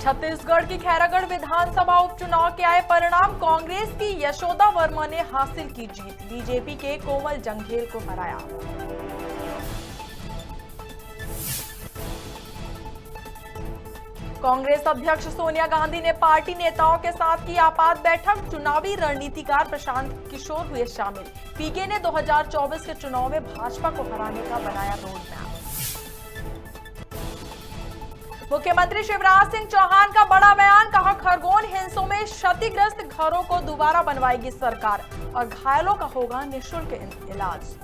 छत्तीसगढ़ की खैरागढ़ विधानसभा उपचुनाव के आए परिणाम, कांग्रेस की यशोदा वर्मा ने हासिल की जीत, बीजेपी के कोमल जंघेल को हराया। कांग्रेस अध्यक्ष सोनिया गांधी ने पार्टी नेताओं के साथ की आपात बैठक, चुनावी रणनीतिकार प्रशांत किशोर हुए शामिल। पीके ने 2024 के चुनाव में भाजपा को हराने का बनाया रोड मैप। मुख्यमंत्री शिवराज सिंह चौहान का बड़ा बयान, कहा खरगोन हिंसों में क्षतिग्रस्त घरों को दोबारा बनवाएगी सरकार और घायलों का होगा निःशुल्क इलाज।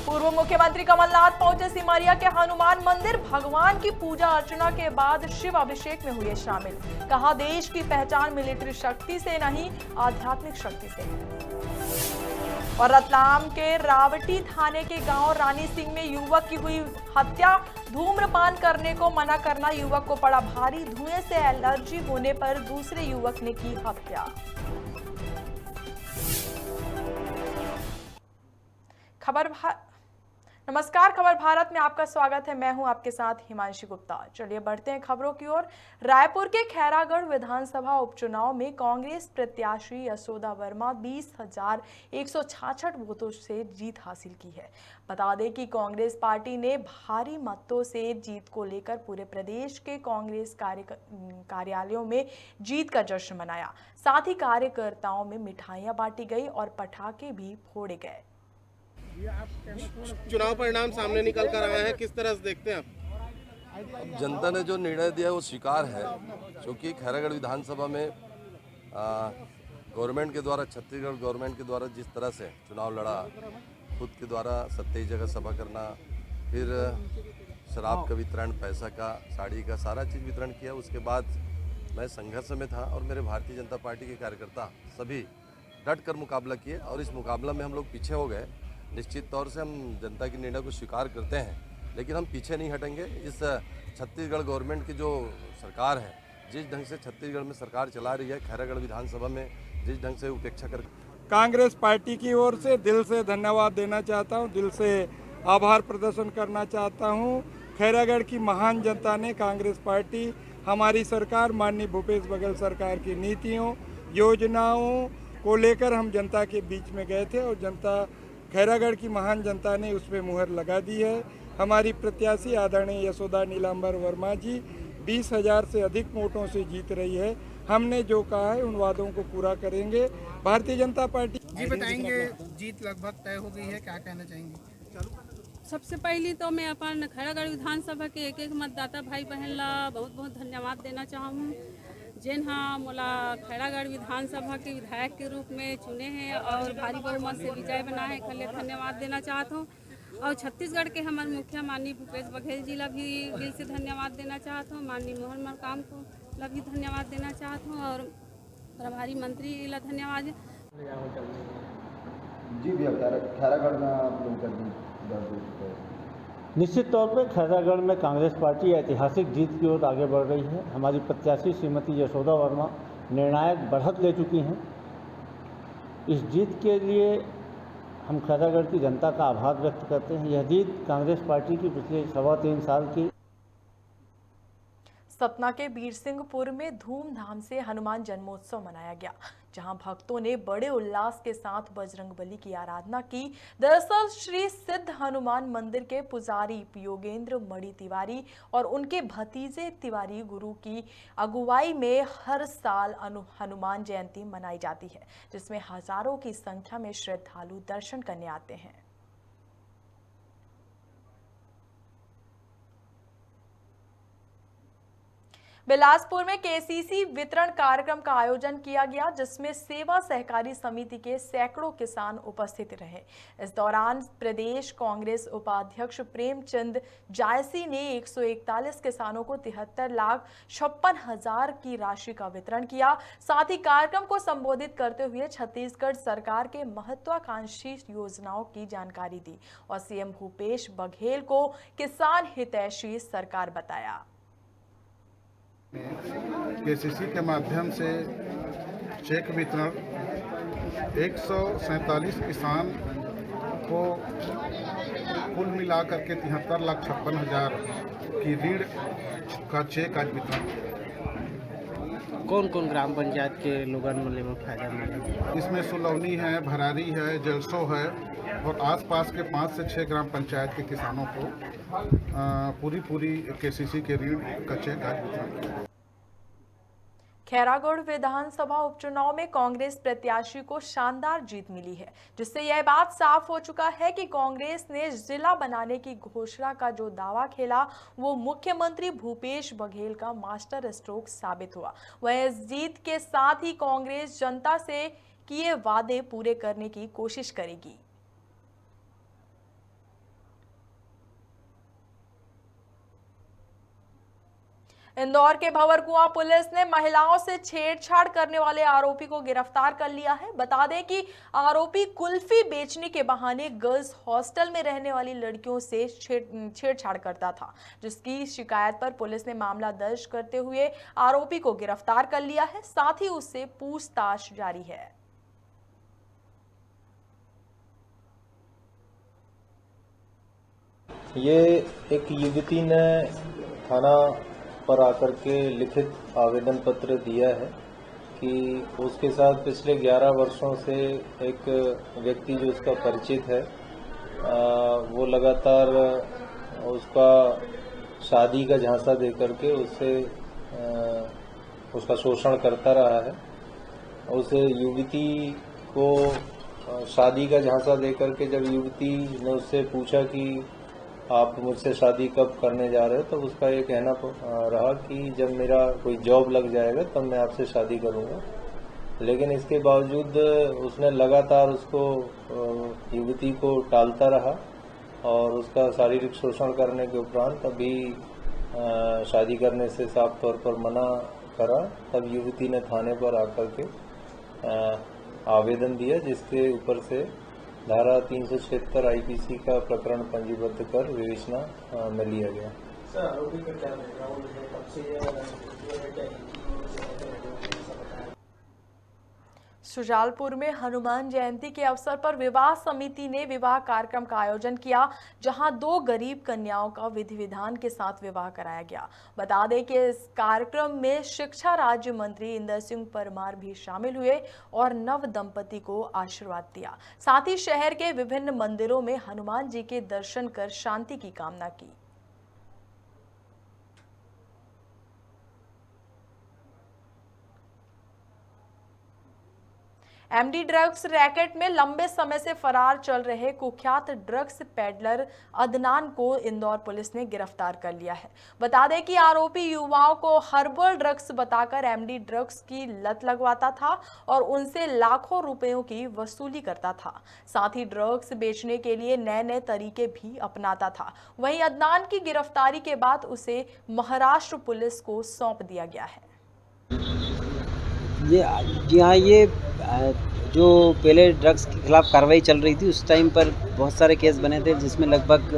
पूर्व मुख्यमंत्री कमलनाथ पहुंचे सिमरिया के हनुमान मंदिर, भगवान की पूजा अर्चना के बाद शिव अभिषेक में हुए शामिल। कहा देश की पहचान मिलिट्री शक्ति से नहीं, आध्यात्मिक शक्ति से है। और रतलाम के रावटी थाने के गांव रानी सिंह में युवक की हुई हत्या, धूम्रपान करने को मना करना युवक को पड़ा भारी, धुएं से एलर्जी होने पर दूसरे युवक ने की हत्या। नमस्कार, खबर भारत में आपका स्वागत है। मैं हूं आपके साथ हिमांशी गुप्ता। चलिए बढ़ते हैं खबरों की ओर। रायपुर के खैरागढ़ विधानसभा उपचुनाव में कांग्रेस प्रत्याशी यशोदा वर्मा 20,166 वोटों से जीत हासिल की है। बता दें कि कांग्रेस पार्टी ने भारी मतों से जीत को लेकर पूरे प्रदेश के कांग्रेस कार्यालयों में जीत का जश्न मनाया। साथ ही कार्यकर्ताओं में मिठाइयां बांटी गई और पटाखे भी फोड़े गए। चुनाव परिणाम सामने निकल कर आया है, किस तरह से देखते हैं आप? जनता ने जो निर्णय दिया वो स्वीकार है, क्योंकि खैरागढ़ विधानसभा में गवर्नमेंट के द्वारा, छत्तीसगढ़ गवर्नमेंट के द्वारा जिस तरह से चुनाव लड़ा, खुद के द्वारा 27 जगह सभा करना, फिर शराब का वितरण, पैसा का, साड़ी का, सारा चीज़ वितरण किया। उसके बाद मैं संघर्ष में था और मेरे भारतीय जनता पार्टी के कार्यकर्ता सभी डट कर मुकाबला किए और इस मुकाबला में हम लोग पीछे हो गए। निश्चित तौर से हम जनता के निर्णय को स्वीकार करते हैं, लेकिन हम पीछे नहीं हटेंगे। इस छत्तीसगढ़ गवर्नमेंट की जो सरकार है, जिस ढंग से छत्तीसगढ़ में सरकार चला रही है, खैरागढ़ विधानसभा में जिस ढंग से उपेक्षा कर, कांग्रेस पार्टी की ओर से दिल से धन्यवाद देना चाहता हूं, दिल से आभार प्रदर्शन करना चाहता हूं। खैरागढ़ की महान जनता ने कांग्रेस पार्टी, हमारी सरकार, माननीय भूपेश बघेल सरकार की नीतियों, योजनाओं को लेकर हम जनता के बीच में गए थे और जनता, खैरागढ़ की महान जनता ने उसमें मुहर लगा दी है। हमारी प्रत्याशी आदरणीय यशोदा नीलांबर वर्मा जी 20,000 से अधिक वोटों से जीत रही है। हमने जो कहा है उन वादों को पूरा करेंगे। भारतीय जनता पार्टी जी बताएंगे, जीत लगभग तय हो गई है, क्या कहना चाहेंगे? सबसे पहले तो मैं अपन खैरागढ़ विधानसभा के एक मतदाता भाई बहन ला बहुत बहुत धन्यवाद देना चाहूँ, जिन हाँ मोला खैरागढ़ विधानसभा के विधायक के रूप में चुने हैं और भारी बहुमत से विजय बना है, खले धन्यवाद देना चाहता हूँ। और छत्तीसगढ़ के हमारे मुखिया माननीय भूपेश बघेल जी ला भी दिल से धन्यवाद देना चाहता हूँ, माननीय मोहन मरकाम को ला भी धन्यवाद देना चाहता हूँ और प्रभारी मंत्री ला धन्यवाद। जी भैया, खैरागढ़ में आप लोगों का जीत दर्ज हो चुका है। निश्चित तौर पर खैरागढ़ में कांग्रेस पार्टी ऐतिहासिक जीत की ओर आगे बढ़ रही है। हमारी प्रत्याशी श्रीमती यशोदा वर्मा निर्णायक बढ़त ले चुकी हैं। इस जीत के लिए हम खैरागढ़ की जनता का आभार व्यक्त करते हैं। यह जीत कांग्रेस पार्टी की पिछले 3.25 साल की। सतना के बीरसिंहपुर में धूमधाम से हनुमान जन्मोत्सव मनाया गया, जहां भक्तों ने बड़े उल्लास के साथ बजरंगबली की आराधना की। दरअसल श्री सिद्ध हनुमान मंदिर के पुजारी योगेंद्र मणि तिवारी और उनके भतीजे तिवारी गुरु की अगुवाई में हर साल हनुमान जयंती मनाई जाती है, जिसमें हजारों की संख्या में श्रद्धालु दर्शन करने आते हैं। बिलासपुर में केसीसी वितरण कार्यक्रम का आयोजन किया गया, जिसमें सेवा सहकारी समिति के सैकड़ों किसान उपस्थित रहे। इस दौरान प्रदेश कांग्रेस उपाध्यक्ष प्रेमचंद जायसी ने 141 किसानों को 73,56,000 की राशि का वितरण किया। साथ ही कार्यक्रम को संबोधित करते हुए छत्तीसगढ़ सरकार के महत्वाकांक्षी योजनाओं की जानकारी दी और सीएम भूपेश बघेल को किसान हितैषी सरकार बताया। केसीसी के माध्यम से चेक वितरण 147 किसान को कुल मिला करके 73,56,000 की ऋण का चेक आज वितरण किया। कौन कौन ग्राम पंचायत के लोगन में फायदा मिला? इसमें सुलौनी है, भरारी है, जलसो है और आसपास के 5 से 6 ग्राम पंचायत के किसानों को पूरी केसीसी के ऋण का चेक आज वितरण किया। खैरागढ़ विधानसभा उपचुनाव में कांग्रेस प्रत्याशी को शानदार जीत मिली है, जिससे यह बात साफ हो चुका है कि कांग्रेस ने जिला बनाने की घोषणा का जो दावा खेला वो मुख्यमंत्री भूपेश बघेल का मास्टर स्ट्रोक साबित हुआ। वह इस जीत के साथ ही कांग्रेस जनता से किए वादे पूरे करने की कोशिश करेगी। इंदौर के भंवरकुआं पुलिस ने महिलाओं से छेड़छाड़ करने वाले आरोपी को गिरफ्तार कर लिया है। बता दें कि आरोपी कुल्फी बेचने के बहाने गर्ल्स हॉस्टल में रहने वाली लड़कियों से छेड़छाड़ करता था, जिसकी शिकायत पर पुलिस ने मामला दर्ज करते हुए आरोपी को गिरफ्तार कर लिया है। साथ ही उससे पूछताछ जारी है। ये एक युवती ने थाना पर आकर के लिखित आवेदन पत्र दिया है कि उसके साथ पिछले 11 वर्षों से एक व्यक्ति जो उसका परिचित है वो लगातार उसका शादी का झांसा दे करके उससे उसका शोषण करता रहा है। उस युवती को शादी का झांसा दे करके जब युवती ने उससे पूछा कि आप मुझसे शादी कब करने जा रहे हो, तो उसका ये कहना रहा कि जब मेरा कोई जॉब लग जाएगा तब मैं आपसे शादी करूंगा। लेकिन इसके बावजूद उसने लगातार उसको युवती को टालता रहा और उसका शारीरिक शोषण करने के उपरांत अभी शादी करने से साफ तौर पर मना करा। तब युवती ने थाने पर आकर के आवेदन दिया, जिसके ऊपर से धारा 376 आईपीसी का प्रकरण पंजीबद्ध कर विवेचना में लिया गया। सर, आरोपी का क्या बैकग्राउंड है, कब से शुजालपुर में हनुमान जयंती के अवसर पर विवाह समिति ने विवाह कार्यक्रम का आयोजन किया, जहां 2 गरीब कन्याओं का विधि विधान के साथ विवाह कराया गया। बता दें कि इस कार्यक्रम में शिक्षा राज्य मंत्री इंदर सिंह परमार भी शामिल हुए और नव दंपति को आशीर्वाद दिया। साथ ही शहर के विभिन्न मंदिरों में हनुमान जी के दर्शन कर शांति की कामना की। एमडी ड्रग्स रैकेट में लंबे समय से फरार चल रहे कुख्यात ड्रग्स पेडलर अदनान को इंदौर पुलिस ने गिरफ्तार कर लिया है। बता दें कि आरोपी युवाओं को हर्बल ड्रग्स बताकर एमडी ड्रग्स की लत लगवाता था और उनसे लाखों रुपयों की वसूली करता था। साथ ही ड्रग्स बेचने के लिए नए नए तरीके भी अपनाता था। वहीं अदनान की गिरफ्तारी के बाद उसे महाराष्ट्र पुलिस को सौंप दिया गया है। जी हाँ, ये जो पहले ड्रग्स के खिलाफ कार्रवाई चल रही थी उस टाइम पर बहुत सारे केस बने थे, जिसमें लगभग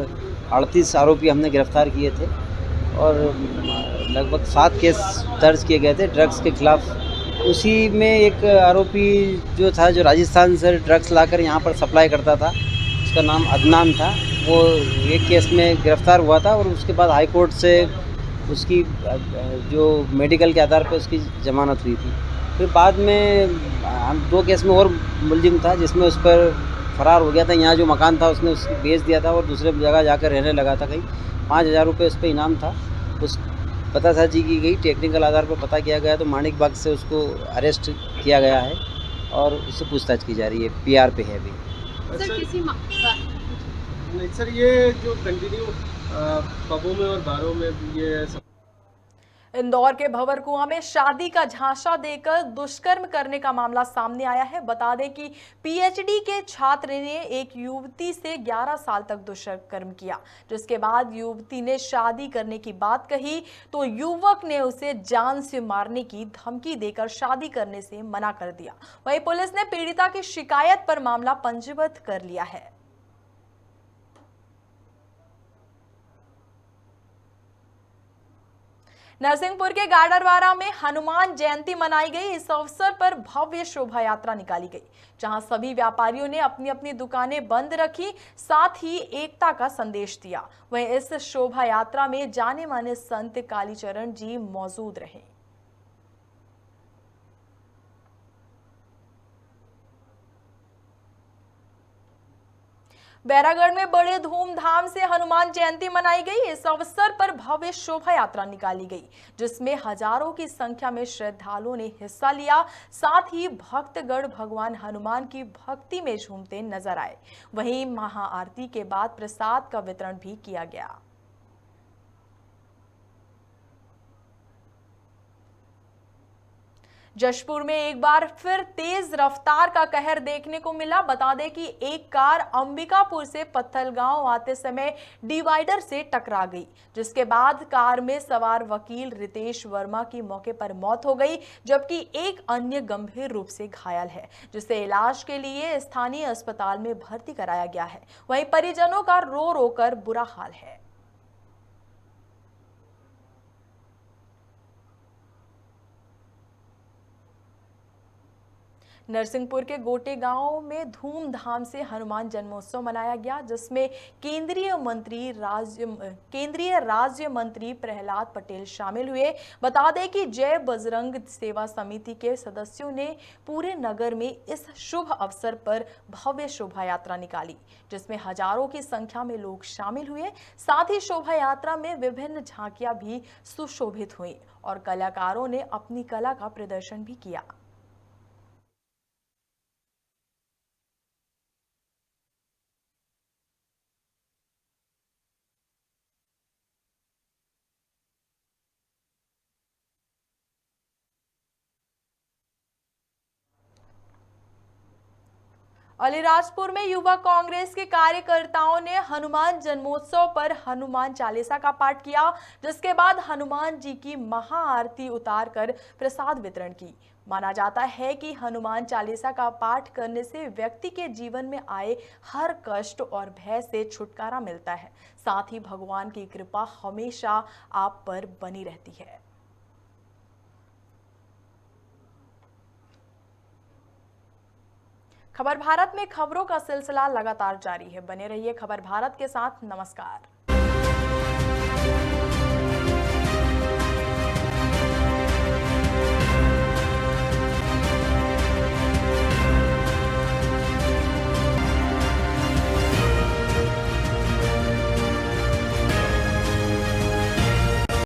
38 आरोपी हमने गिरफ्तार किए थे और लगभग 7 केस दर्ज किए गए थे ड्रग्स के खिलाफ। उसी में एक आरोपी जो था, जो राजस्थान से ड्रग्स लाकर यहाँ पर सप्लाई करता था, उसका नाम अदनान था। वो एक केस में गिरफ्तार हुआ था और उसके बाद हाई कोर्ट से उसकी जो मेडिकल के आधार पर उसकी जमानत हुई थी। फिर बाद में हम 2 केस में और मुलजिम था, जिसमें उस पर फरार हो गया था। यहाँ जो मकान था उसने उसकी बेच दिया था और दूसरे जगह जाकर रहने लगा था। कहीं 5,000 रुपये उस पर इनाम था। उस पतासाजी की गई, टेक्निकल आधार पर पता किया गया तो माणिक बाग से उसको अरेस्ट किया गया है और उससे पूछताछ की जा रही है। PR पे है अभी। सर, ये जो कंटिन्यू पबों में और बारों में ये इंदौर के भंवरकुआं में शादी का झांसा देकर दुष्कर्म करने का मामला सामने आया है। बता दें कि PhD के छात्र ने एक युवती से 11 साल तक दुष्कर्म किया, जिसके बाद युवती ने शादी करने की बात कही तो युवक ने उसे जान से मारने की धमकी देकर शादी करने से मना कर दिया। वहीं पुलिस ने पीड़िता की शिकायत पर मामला पंजीबद्ध कर लिया है। नरसिंहपुर के गाडरवारा में हनुमान जयंती मनाई गई। इस अवसर पर भव्य शोभा यात्रा निकाली गई, जहां सभी व्यापारियों ने अपनी अपनी दुकानें बंद रखी, साथ ही एकता का संदेश दिया। वहीं इस शोभा यात्रा में जाने माने संत कालीचरण जी मौजूद रहे। बैरागढ़ में बड़े धूमधाम से हनुमान जयंती मनाई गई। इस अवसर पर भव्य शोभा यात्रा निकाली गई, जिसमें हजारों की संख्या में श्रद्धालुओं ने हिस्सा लिया। साथ ही भक्तगण भगवान हनुमान की भक्ति में झूमते नजर आए। वहीं महाआरती के बाद प्रसाद का वितरण भी किया गया। जशपुर में एक बार फिर तेज रफ्तार का कहर देखने को मिला। बता दें कि एक कार अंबिकापुर से पत्थलगांव आते समय डिवाइडर से टकरा गई, जिसके बाद कार में सवार वकील रितेश वर्मा की मौके पर मौत हो गई, जबकि एक अन्य गंभीर रूप से घायल है, जिसे इलाज के लिए स्थानीय अस्पताल में भर्ती कराया गया है। वहीं परिजनों का रो रो कर बुरा हाल है। नरसिंहपुर के गोटे गांव में धूमधाम से हनुमान जन्मोत्सव मनाया गया, जिसमें केंद्रीय राज्य मंत्री प्रहलाद पटेल शामिल हुए। बता दें कि जय बजरंग सेवा समिति के सदस्यों ने पूरे नगर में इस शुभ अवसर पर भव्य शोभा यात्रा निकाली, जिसमें हजारों की संख्या में लोग शामिल हुए। साथ ही शोभा यात्रा में विभिन्न झांकियां भी सुशोभित हुई और कलाकारों ने अपनी कला का प्रदर्शन भी किया। अलीराजपुर में युवा कांग्रेस के कार्यकर्ताओं ने हनुमान जन्मोत्सव पर हनुमान चालीसा का पाठ किया, जिसके बाद हनुमान जी की महाआरती उतारकर प्रसाद वितरण की। माना जाता है कि हनुमान चालीसा का पाठ करने से व्यक्ति के जीवन में आए हर कष्ट और भय से छुटकारा मिलता है। साथ ही भगवान की कृपा हमेशा आप पर बनी रहती है। खबर भारत में खबरों का सिलसिला लगातार जारी है। बने रहिए खबर भारत के साथ। नमस्कार।